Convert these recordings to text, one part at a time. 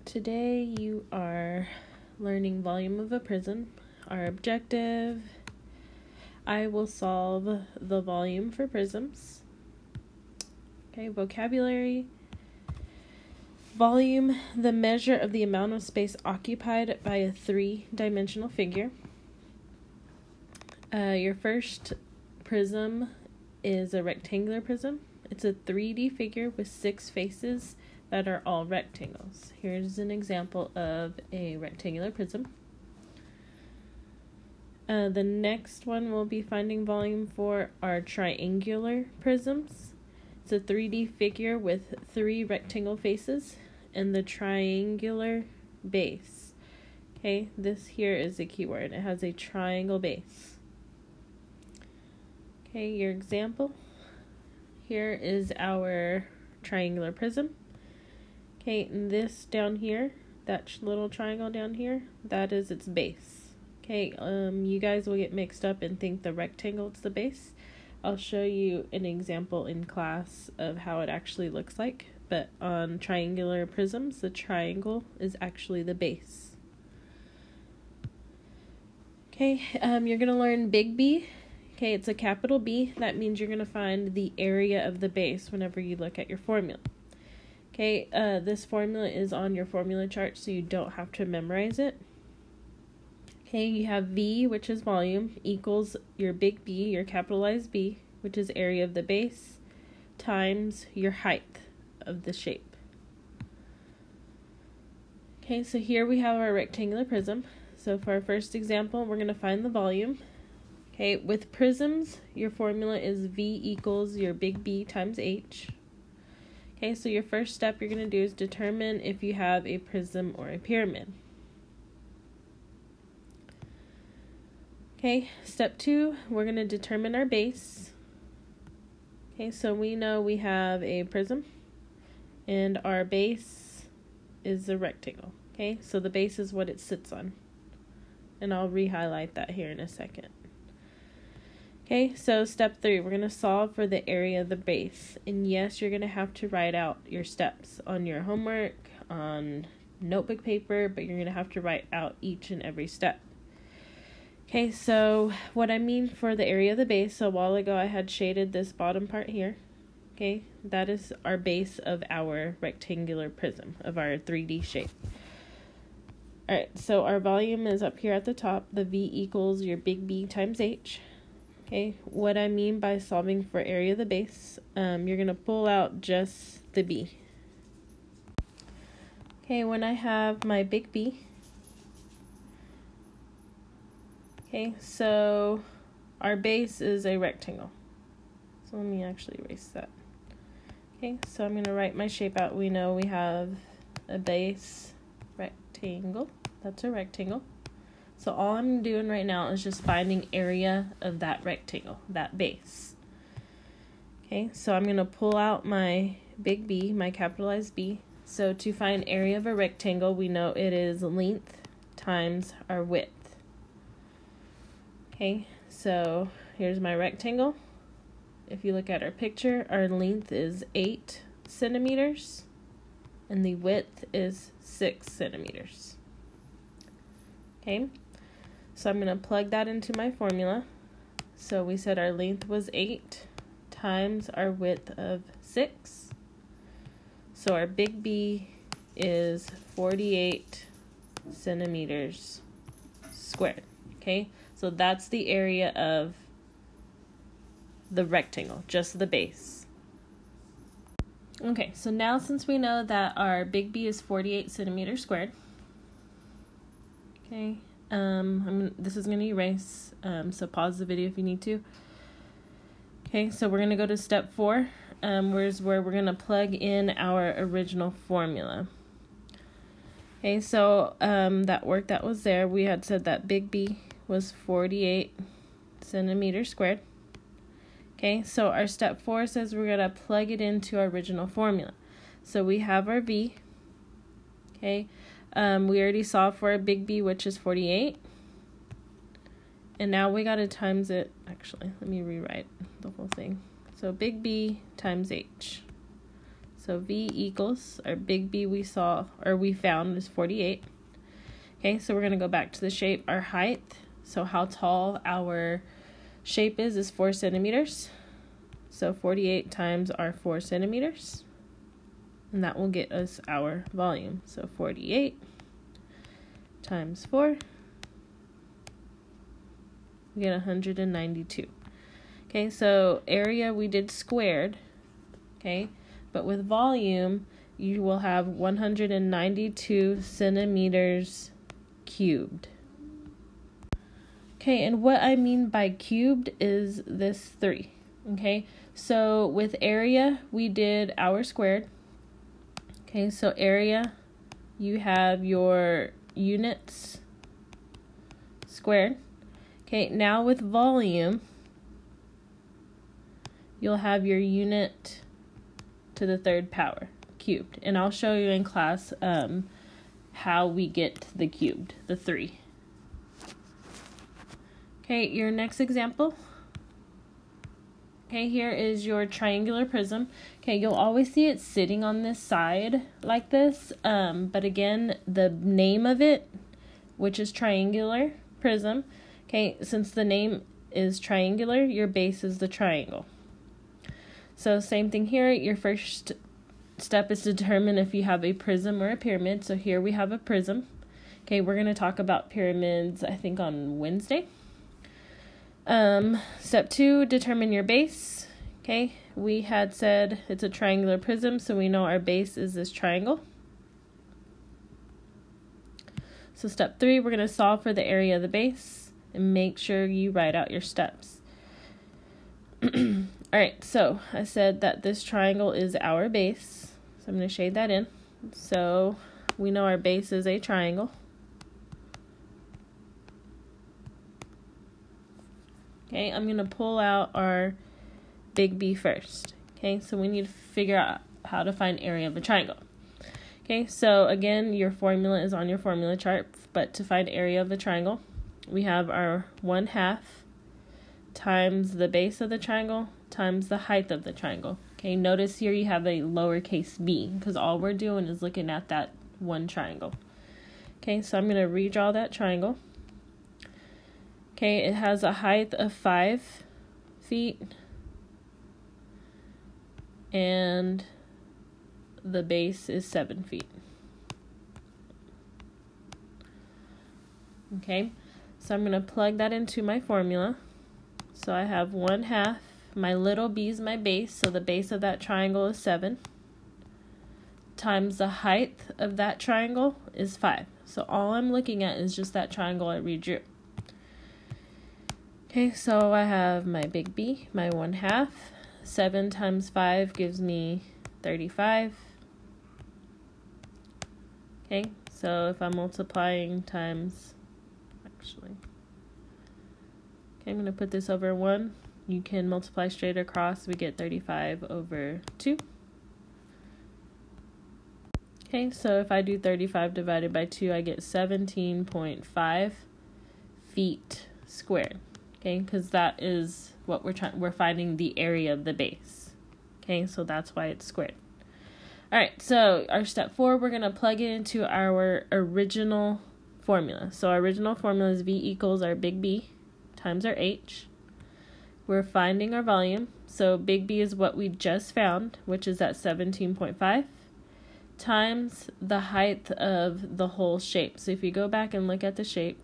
Today you are learning volume of a prism. Our objective, I will solve the volume for prisms. Okay, vocabulary. Volume, the measure of the amount of space occupied by a three-dimensional figure. Your first prism is a rectangular prism. It's a 3D figure with 6 faces that are all rectangles. Here's an example of a rectangular prism. The next one we'll be finding volume for are triangular prisms. It's a 3D figure with 3 rectangle faces and the triangular base. Okay, this here is the key word. It has a triangle base. Okay, your example. Here is our triangular prism. Okay, and this down here, that little triangle down here, that is its base. Okay, you guys will get mixed up and think the rectangle is the base. I'll show you an example in class of how it actually looks like, but on triangular prisms, the triangle is actually the base. Okay, you're going to learn big B. Okay, it's a capital B. That means you're going to find the area of the base whenever you look at your formula. Okay, this formula is on your formula chart, so you don't have to memorize it. Okay, you have V, which is volume, equals your big B, your capitalized B, which is area of the base, times your height of the shape. Okay, so here we have our rectangular prism. So for our first example, we're going to find the volume. Okay, with prisms, your formula is V equals your big B times H. Okay, so your first step you're going to do is determine if you have a prism or a pyramid. Okay, step 2, we're going to determine our base. Okay, so we know we have a prism, and our base is a rectangle. Okay, so the base is what it sits on, and I'll re-highlight that here in a second. Okay, so step 3, we're going to solve for the area of the base. And yes, you're going to have to write out your steps on your homework, on notebook paper, but you're going to have to write out each and every step. Okay, so what I mean for the area of the base, so a while ago I had shaded this bottom part here. Okay, that is our base of our rectangular prism, of our 3D shape. Alright, so our volume is up here at the top. The V equals your big B times H. Okay, what I mean by solving for area of the base, you're going to pull out just the B. Okay, when I have my big B, okay, so our base is a rectangle. So let me actually erase that. Okay, so I'm going to write my shape out. We know we have a base rectangle. That's a rectangle. So all I'm doing right now is just finding area of that rectangle, that base. Okay, so I'm going to pull out my big B, my capitalized B. So to find area of a rectangle, we know it is length times our width. Okay, so here's my rectangle. If you look at our picture, our length is 8 centimeters and the width is 6 centimeters. Okay. So I'm going to plug that into my formula. So we said our length was 8 times our width of 6. So our big B is 48 centimeters squared. Okay, so that's the area of the rectangle, just the base. Okay, so now since we know that our big B is 48 centimeters squared, okay, this is going to erase, so pause the video if you need to. Okay, so we're going to go to step 4, where we're going to plug in our original formula. Okay, so that work that was there, we had said that big B was 48 centimeters squared. Okay, so our step 4 says we're going to plug it into our original formula. So we have our V. Okay, we already solved for a big B, which is 48. And now we got to times it. Actually, let me rewrite the whole thing. So big B times H. So V equals, our big B we found is 48. Okay, so we're going to go back to the shape. Our height, so how tall our shape is 4 centimeters. So 48 times our 4 centimeters. And that will get us our volume. So 48 times 4, we get 192. Okay, so area we did squared. Okay, but with volume, you will have 192 centimeters cubed. Okay, and what I mean by cubed is this 3. Okay, so with area, we did our squared. Okay, so area, you have your units squared. Okay, now with volume, you'll have your unit to the 3rd power cubed. And I'll show you in class how we get the cubed, the 3. Okay, your next example. Okay, here is your triangular prism. Okay, you'll always see it sitting on this side like this. But again, the name of it, which is triangular prism. Okay, since the name is triangular, your base is the triangle. So same thing here. Your first step is to determine if you have a prism or a pyramid. So here we have a prism. Okay, we're going to talk about pyramids, I think, on Wednesday. Step 2, determine your base. Okay, we had said it's a triangular prism, so we know our base is this triangle. So step 3, we're going to solve for the area of the base and make sure you write out your steps. Alright, so I said that this triangle is our base. So I'm going to shade that in. So we know our base is a triangle. Okay, I'm going to pull out our big B first. Okay, so we need to figure out how to find area of a triangle. Okay, so again, your formula is on your formula chart, but to find area of a triangle, we have our 1/2 times the base of the triangle times the height of the triangle. Okay, notice here you have a lowercase b because all we're doing is looking at that one triangle. Okay, so I'm going to redraw that triangle. Okay, it has a height of 5 feet and the base is 7 feet. Okay, so I'm going to plug that into my formula. So I have 1/2, my little b is my base, so the base of that triangle is 7, times the height of that triangle is 5. So all I'm looking at is just that triangle I redrew. Okay, so I have my big B, my 1/2. 7 times 5 gives me 35. Okay, so if I'm multiplying times, okay, I'm going to put this over 1. You can multiply straight across. We get 35 over 2. Okay, so if I do 35 divided by 2, I get 17.5 feet squared. Okay, because that is what we're finding the area of the base. Okay, so that's why it's squared. All right, so our step 4, we're going to plug it into our original formula. So our original formula is V equals our big B times our H. We're finding our volume. So big B is what we just found, which is at 17.5, times the height of the whole shape. So if you go back and look at the shape,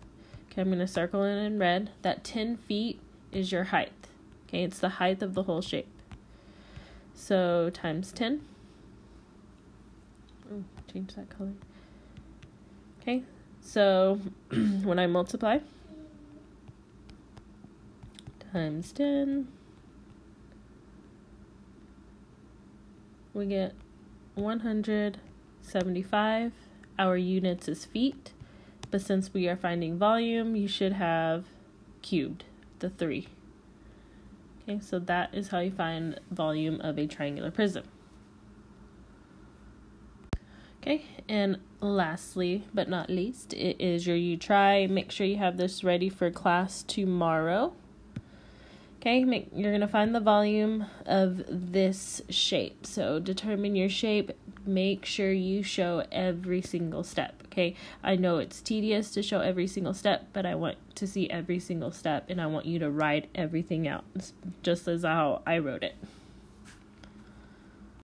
okay, I'm going to circle it in red. That 10 feet is your height. Okay, it's the height of the whole shape. So times 10. Oh, change that color. Okay, so when I multiply, times 10, we get 175. Our units is feet, but since we are finding volume, you should have cubed, the 3. Okay, so that is how you find volume of a triangular prism. Okay, and lastly but not least, it is your you try. Make sure you have this ready for class tomorrow. Okay, you're going to find the volume of this shape. So determine your shape. Make sure you show every single step, okay? I know it's tedious to show every single step, but I want to see every single step, and I want you to write everything out, just as how I wrote it.